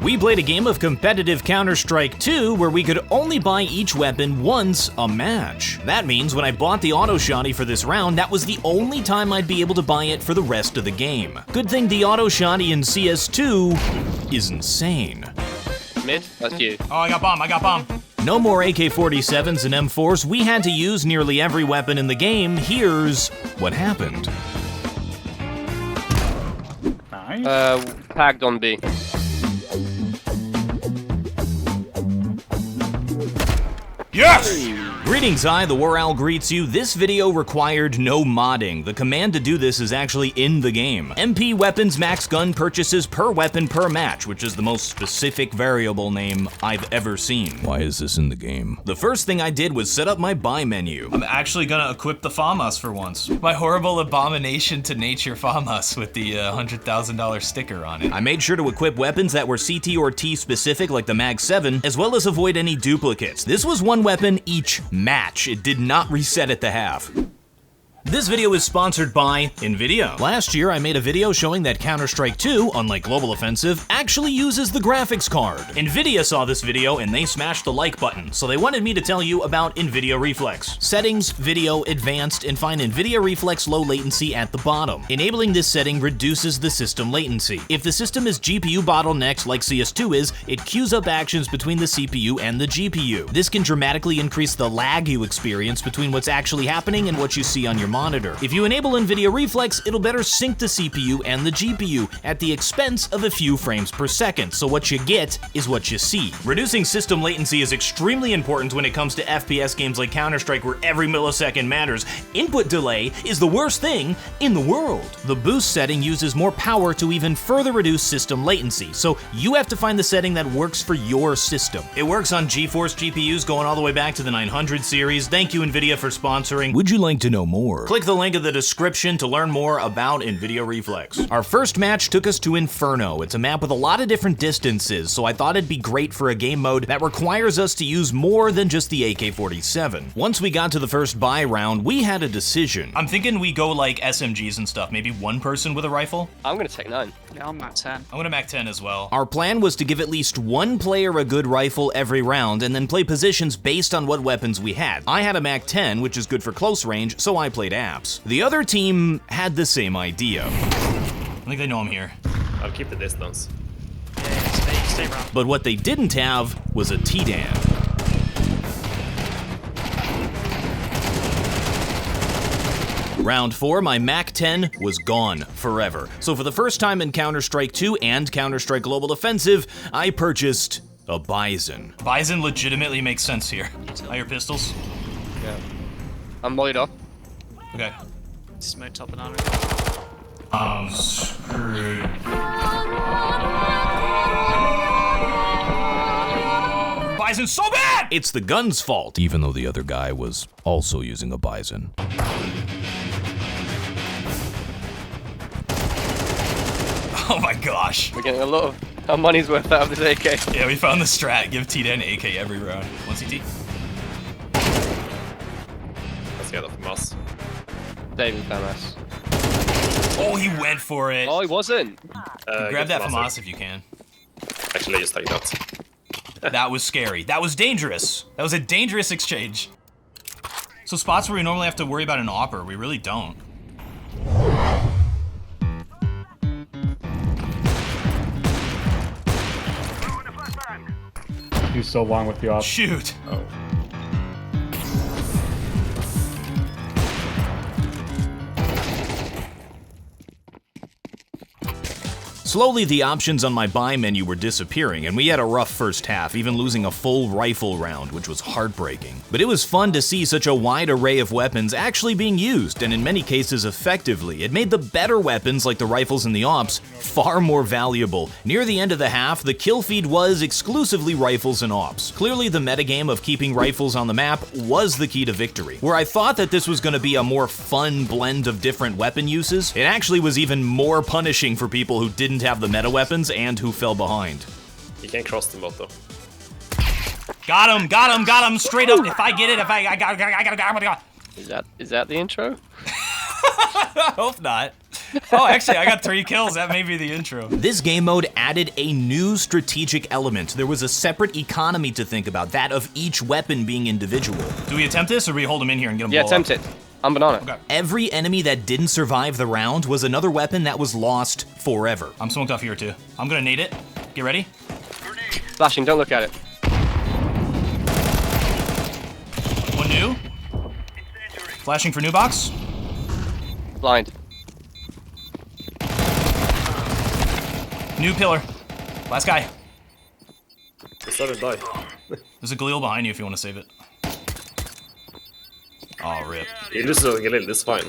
We played a game of competitive Counter-Strike 2 where we could only buy each weapon once a match. That means when I bought the auto shotty for this round, that was the only time I'd be able to buy it for the rest of the game. Good thing the auto shotty in CS2 is insane. Mid, that's you. Oh, I got bomb. No more AK-47s and M4s, we had to use nearly every weapon in the game. Here's what happened. Nice. Tagged on B. Yes! Greetings, TheWarOwl greets you. This video required no modding. The command to do this is actually in the game. MP weapons max gun purchases per weapon per match, which is the most specific variable name I've ever seen. Why is this in the game? The first thing I did was set up my buy menu. I'm actually gonna equip the FAMAS for once. My horrible abomination to nature FAMAS with the $100,000 sticker on it. I made sure to equip weapons that were CT or T specific like the Mag 7, as well as avoid any duplicates. This was one weapon each match. It did not reset at the half. This video is sponsored by NVIDIA. Last year, I made a video showing that Counter-Strike 2, unlike Global Offensive, actually uses the graphics card. NVIDIA saw this video and they smashed the like button, so they wanted me to tell you about NVIDIA Reflex. Settings, Video, Advanced, and find NVIDIA Reflex Low Latency at the bottom. Enabling this setting reduces the system latency. If the system is GPU bottlenecked like CS2 is, it queues up actions between the CPU and the GPU. This can dramatically increase the lag you experience between what's actually happening and what you see on your monitor. If you enable NVIDIA Reflex, it'll better sync the CPU and the GPU at the expense of a few frames per second, so what you get is what you see. Reducing system latency is extremely important when it comes to FPS games like Counter-Strike where every millisecond matters. Input delay is the worst thing in the world. The boost setting uses more power to even further reduce system latency, so you have to find the setting that works for your system. It works on GeForce GPUs going all the way back to the 900 series. Thank you NVIDIA for sponsoring. Would you like to know more? Click the link in the description to learn more about NVIDIA Reflex. Our first match took us to Inferno. It's a map with a lot of different distances, so I thought it'd be great for a game mode that requires us to use more than just the AK-47. Once we got to the first buy round, we had a decision. I'm thinking we go like SMGs and stuff, maybe one person with a rifle. I'm gonna take 9. Yeah, I'm Mac 10. I'm gonna Mac 10 as well. Our plan was to give at least one player a good rifle every round and then play positions based on what weapons we had. I had a Mac 10, which is good for close range, so I played apps. The other team had the same idea. I think they know I'm here. I'll keep the distance. Yeah, stay around. But what they didn't have was a T-Dan. Round 4, my Mac 10 was gone forever. So for the first time in Counter-Strike 2 and Counter-Strike Global Offensive, I purchased a Bison. Bison legitimately makes sense here. I hear pistols. Yeah. I'm mollied up. Okay. Smoke top banana. I'm screwed. Bison's so bad! It's the gun's fault, even though the other guy was also using a Bison. Oh my gosh. We're getting a lot of our money's worth out of this AK. Yeah, we found the strat. Give T-Dan AK every round. 1 CT. Let's get off Moss. David FAMAS. Oh, he went for it. Oh, he wasn't. Grab that FAMAS if you can. Actually, just take that. That was scary. That was dangerous. That was a dangerous exchange. So spots where we normally have to worry about an AWPer, we really don't. He's so long with the op. Shoot. Oh. Slowly, the options on my buy menu were disappearing, and we had a rough first half, even losing a full rifle round, which was heartbreaking. But it was fun to see such a wide array of weapons actually being used, and in many cases effectively. It made the better weapons, like the rifles and the ops, far more valuable. Near the end of the half, the kill feed was exclusively rifles and ops. Clearly, the metagame of keeping rifles on the map was the key to victory. Where I thought that this was going to be a more fun blend of different weapon uses, it actually was even more punishing for people who didn't have the meta weapons and who fell behind. You can't cross the bot though. Got him, straight up. If I get it, I got. Is that the intro? I hope not. Oh, actually, I got 3 kills. That may be the intro. This game mode added a new strategic element. There was a separate economy to think about, that of each weapon being individual. Do we attempt this, or do we hold him in here and get him Yeah, blow attempt up? it. I'm banana. Okay. Every enemy that didn't survive the round was another weapon that was lost forever. I'm smoked off here, too. I'm gonna nade it. Get ready. Flashing, don't look at it. One new. Flashing for new box. Blind. New pillar. Last guy. Just let it die. There's a Galil behind you if you want to save it. Oh, rip. You lose a Galil, it's fine.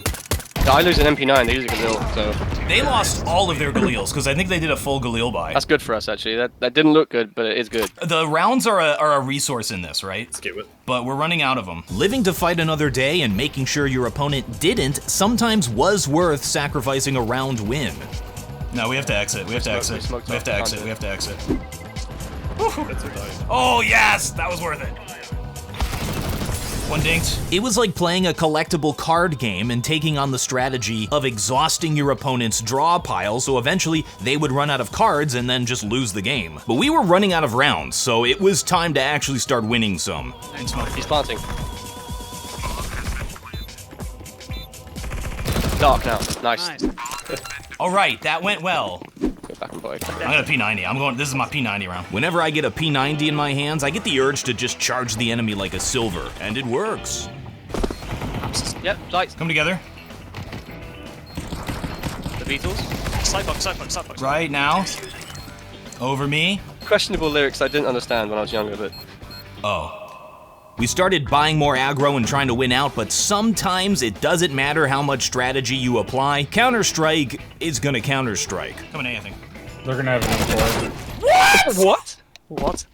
No, I lose an MP9, they use a Galil, so They lost all of their Galils, because I think they did a full Galil buy. that's good for us, actually. That didn't look good, but it is good. The rounds are a resource in this, right? Skip it. But we're running out of them. Living to fight another day and making sure your opponent didn't sometimes was worth sacrificing a round win. No, we have to exit. We have to exit. smoked We have to up. exit. We have to exit. Let's die. Oh, yes! That was worth it. One dinked. It was like playing a collectible card game and taking on the strategy of exhausting your opponent's draw pile, so eventually they would run out of cards and then just lose the game. But we were running out of rounds, so it was time to actually start winning some. And smoke. He's planting. Dark now. Nice. Nice. All right, that went well. Go back and play. I'm gonna P90. I'm going. This is my P90 round. Whenever I get a P90 in my hands, I get the urge to just charge the enemy like a silver, and it works. Yep, lights. Come together. The Beatles. Side box, side box, side box. Right now. Over me. Questionable lyrics I didn't understand when I was younger, but Oh. We started buying more aggro and trying to win out, but sometimes it doesn't matter how much strategy you apply. Counter-Strike is gonna Counter-Strike. Coming in, I think. They're gonna have an what? What?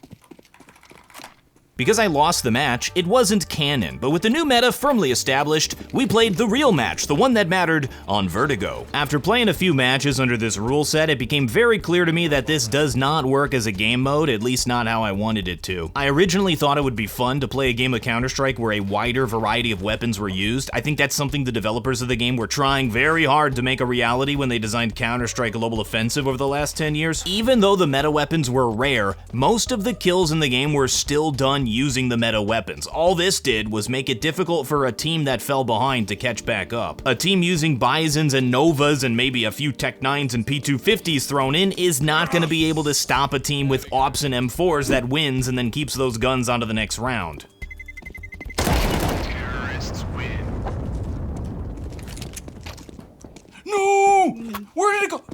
Because I lost the match, it wasn't canon, but with the new meta firmly established, we played the real match, the one that mattered, on Vertigo. After playing a few matches under this rule set, it became very clear to me that this does not work as a game mode, at least not how I wanted it to. I originally thought it would be fun to play a game of Counter-Strike where a wider variety of weapons were used. I think that's something the developers of the game were trying very hard to make a reality when they designed Counter-Strike Global Offensive over the last 10 years. Even though the meta weapons were rare, most of the kills in the game were still done using the meta weapons. All this did was make it difficult for a team that fell behind to catch back up. A team using Bisons and Novas and maybe a few Tech 9s and P250s thrown in is not going to be able to stop a team with Ops and M4s that wins and then keeps those guns onto the next round. No! Where did it go?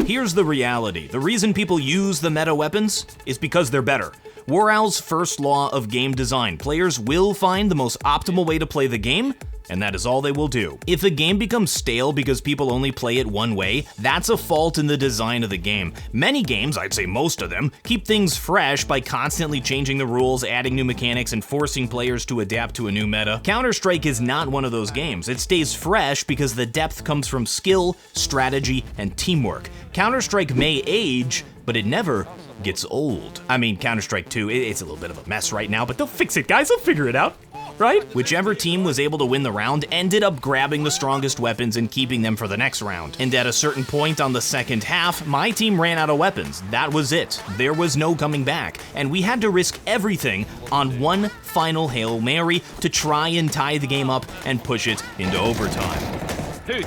Here's the reality. The reason people use the meta weapons is because they're better. TheWarOwl's first law of game design: players will find the most optimal way to play the game, and that is all they will do. If a game becomes stale because people only play it one way, that's a fault in the design of the game. Many games, I'd say most of them, keep things fresh by constantly changing the rules, adding new mechanics, and forcing players to adapt to a new meta. Counter-Strike is not one of those games. It stays fresh because the depth comes from skill, strategy, and teamwork. Counter-Strike may age, but it never gets old. I mean, Counter-Strike 2, it's a little bit of a mess right now, but they'll fix it, guys. They'll figure it out. Right? Whichever team was able to win the round ended up grabbing the strongest weapons and keeping them for the next round. And at a certain point on the second half, my team ran out of weapons. That was it. There was no coming back. And we had to risk everything on one final Hail Mary to try and tie the game up and push it into overtime. Two.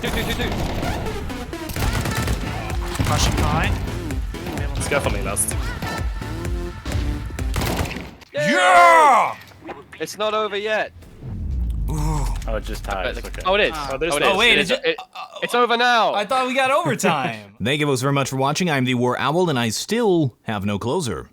Flashing high. Scaffolding last. Yeah! It's not over yet. Oh, it just ties. Okay. Oh, it is. Oh, there's it no- is. wait, It is. is it- It's over now. I thought we got overtime. Thank you folks very much for watching. I'm TheWarOwl, and I still have no closer.